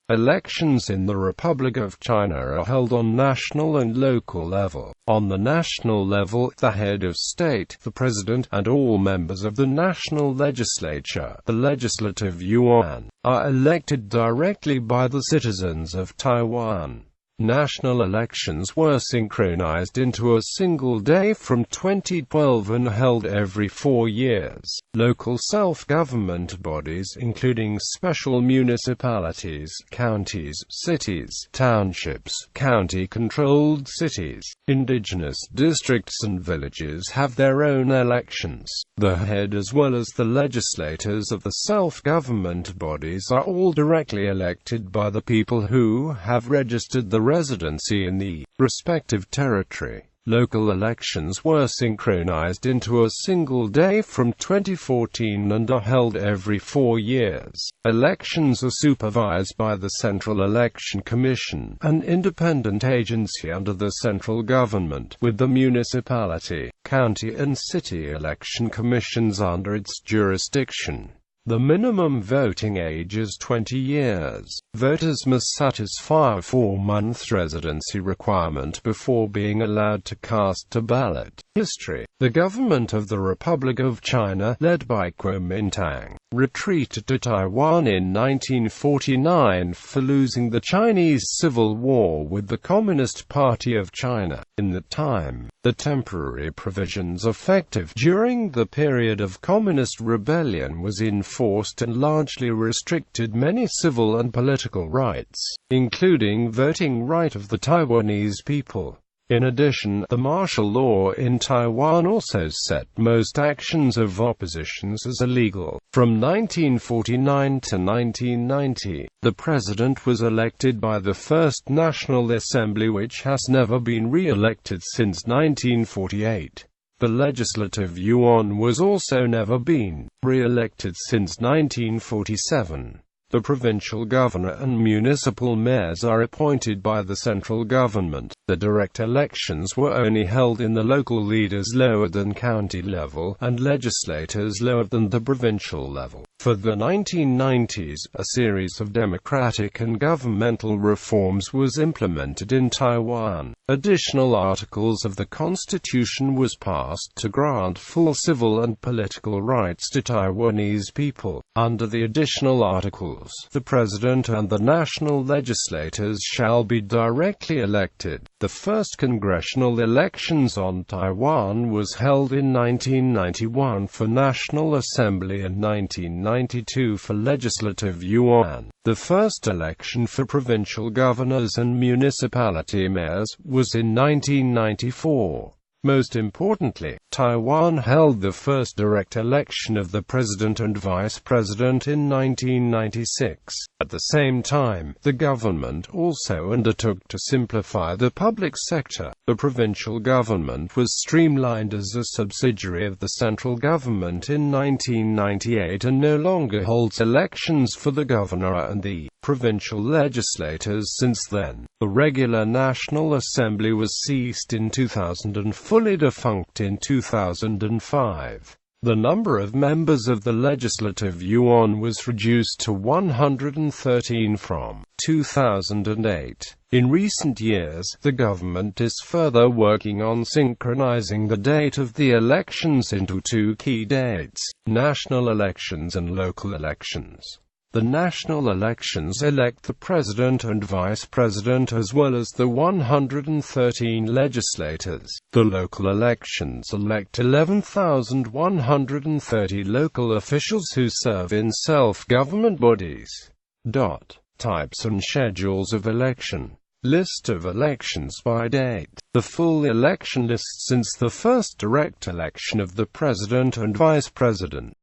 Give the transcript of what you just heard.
Elections in the Republic of China are held on national and local level. On the national level, the head of state, the president, and all members of the national legislature, the Legislative Yuan, are elected directly by the citizens of Taiwan. National elections were synchronized into a single day from 2012 and held every 4 years. Local self-government bodies, including special municipalities, counties, cities, townships, county-controlled cities, indigenous districts and villages have their own elections. The head as well as the legislators of the self-government bodies are all directly elected by the people who have registered the residency in the respective territory. Local elections were synchronized into a single day from 2014 and are held every 4 years. Elections are supervised by the Central Election Commission, an independent agency under the central government, with the municipality, county and city election commissions under its jurisdiction. The minimum voting age is 20 years. Voters must satisfy a 4-month residency requirement before being allowed to cast a ballot. History. The government of the Republic of China, led by Kuomintang, retreated to Taiwan in 1949 for losing the Chinese Civil War with the Communist Party of China. In the time, the temporary provisions effective during the period of communist rebellion was enforced and largely restricted many civil and political rights, including voting right of the Taiwanese people. In addition, the martial law in Taiwan also set most actions of oppositions as illegal. From 1949 to 1990, the president was elected by the First National Assembly, which has never been re-elected since 1948. The Legislative Yuan was also never been re-elected since 1947. The provincial governor and municipal mayors are appointed by the central government. The direct elections were only held in the local leaders lower than county level, and legislators lower than the provincial level. For the 1990s, a series of democratic and governmental reforms was implemented in Taiwan. Additional articles of the Constitution was passed to grant full civil and political rights to Taiwanese people. Under the additional articles, the president and the national legislators shall be directly elected. The first congressional elections on Taiwan was held in 1991 for National Assembly and 1992 for Legislative Yuan. The first election for provincial governors and municipality mayors was in 1994. Most importantly, Taiwan held the first direct election of the president and vice president in 1996. At the same time, the government also undertook to simplify the public sector. The provincial government was streamlined as a subsidiary of the central government in 1998 and no longer holds elections for the governor and the provincial legislators since then. The regular National Assembly was ceased in 2000 and fully defunct in 2005. The number of members of the Legislative Yuan was reduced to 113 from 2008. In recent years, the government is further working on synchronizing the date of the elections into 2 key dates: national elections and local elections. The national elections elect the president and vice president as well as the 113 legislators. The local elections elect 11,130 local officials who serve in self-government bodies. Types and schedules of election. List of elections by date. The full election list since the first direct election of the president and vice president.